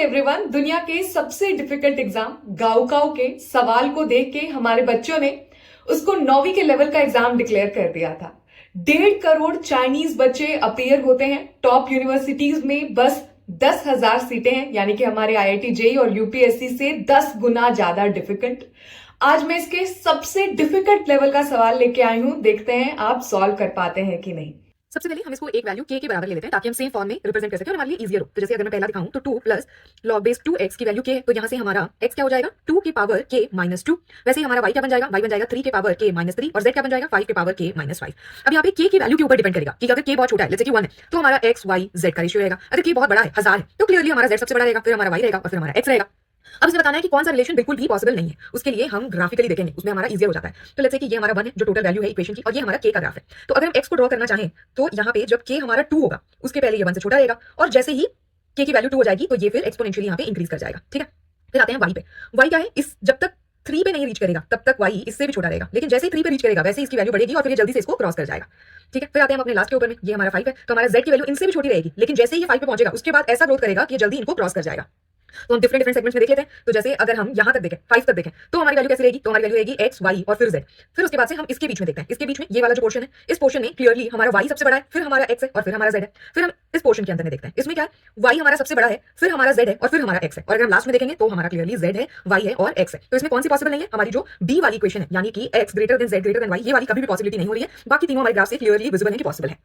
Everyone, दुनिया के सबसे डिफिकल्ट एग्जाम गाउकाउ के सवाल को देख के हमारे बच्चों ने उसको 9वीं के लेवल का एग्जाम डिक्लेयर कर दिया था। 1.5 करोड़ चाइनीज बच्चे अपीयर होते हैं टॉप यूनिवर्सिटीज में। बस 10,000 सीटें हैं, यानी कि हमारे आईआईटी जेई और यूपीएससी से 10 गुना ज्यादा डिफिकल्ट। आज मैं इसके सबसे डिफिकल्ट लेवल का सवाल लेके आई हूं। देखते हैं आप सॉल्व कर पाते हैं कि नहीं। सबसे पहले हम इसको एक वैल्यू k के बराबर ले लेते हैं ताकि हम सेम फॉर्म में रिप्रेजेंट कर सकें और हमारे लिए इजियर हो। तो जैसे अगर मैं पहला दिखाऊं तो 2 प्लस log बेस 2x की वैल्यू k है, तो यहाँ से हमारा x क्या हो जाएगा 2 की पावर k माइनस 2। वैसे ही हमारा y क्या बन जाएगा, y बन जाएगा 3 के पावर k माइनस 3 और z क्या बन जाएगा 5 के पावर k माइनस 5। अब यहाँ पे k की वैल्यू के ऊपर डिपेंड करेगा कि अगर k बहुत छोटा है, लेट्स से कि 1 है, तो हमारा x y z का रेशियो रहेगा। अगर k बहुत बड़ा है, 1000 है, तो क्लियरली हमारा z सबसे बड़ा रहेगा, फिर हमारा y रहेगा और फिर हमारा x रहेगा। अब इसे बताना है कि कौन सा रिलेशन बिल्कुल भी पॉसिबल नहीं है, उसके लिए हम ग्राफिकली देखेंगे, उसमें हमारा इजियर हो जाता है। तो लेट्स से कि ये हमारा 1 है जो टोटल वैल्यू है इक्वेशन की, और ये हमारा k का ग्राफ है। तो अगर हम x को ड्रॉ करना चाहें तो यहाँ पे जब k हमारा 2 होगा उसके पहले ये 1 से छोटा रहेगा, और जैसे ही k की वैल्यू 2 हो जाएगी तो ये फिर एक्सपोनेंशियली यहाँ पे इंक्रीज कर जाएगा। ठीक है, फिर आते हैं y पे। y क्या है, इस जब तक 3 पे नहीं रीच करेगा तब तक y इससे भी छोटा रहेगा, लेकिन जैसे ही 3 पे रीच करेगा वैसे ही इसकी वैल्यू बढ़ेगी और फिर ये जल्दी से इसको क्रॉस कर जाएगा। ठीक है, फिर आते हैं हम अपने लास्ट के ऊपर में। ये हमारा 5 है, तो हमारा z की वैल्यू इनसे भी छोटी रहेगी, लेकिन जैसे ही ये 5 पे पहुंचेगा उसके बाद ऐसा ग्रोथ करेगा कि ये जल्दी इनको क्रॉस कर जाएगा। तो हम डिफरेंट सेगमेंट्स में देख लेते हैं। तो जैसे अगर हम यहाँ तक देखें, 5 तक देखें, तो हमारी वैल्यू कैसे रहेगी, तो हमारी वैल्यू रहेगी x y और फिर z। फिर उसके बाद से हम इसके बीच में देखते हैं, इसके बीच में ये वाला जो पोर्शन है, इस पोर्शन में क्लियरली हमारा y सबसे बड़ा है, फिर हमारा x है और फिर हमारा z है। फिर हम इस पोर्शन के अंदर में देखते हैं, इसमें क्या है, y हमारा सबसे बड़ा है, फिर हमारा z है और फिर हमारा x है। और अगर हम लास्ट में देखेंगे तो हमारा क्लियरली z है, y है और x है। तो इसमें कौन सी पॉसिबल नहीं है, हमारी जो b वाली इक्वेशन है, यानी कि x greater than z greater than y, ये वाली कभी भी पॉसिबिलिटी नहीं हो रही है। बाकी तीनों हमारे ग्राफ से क्लियरली विजिबल है कि पॉसिबल है।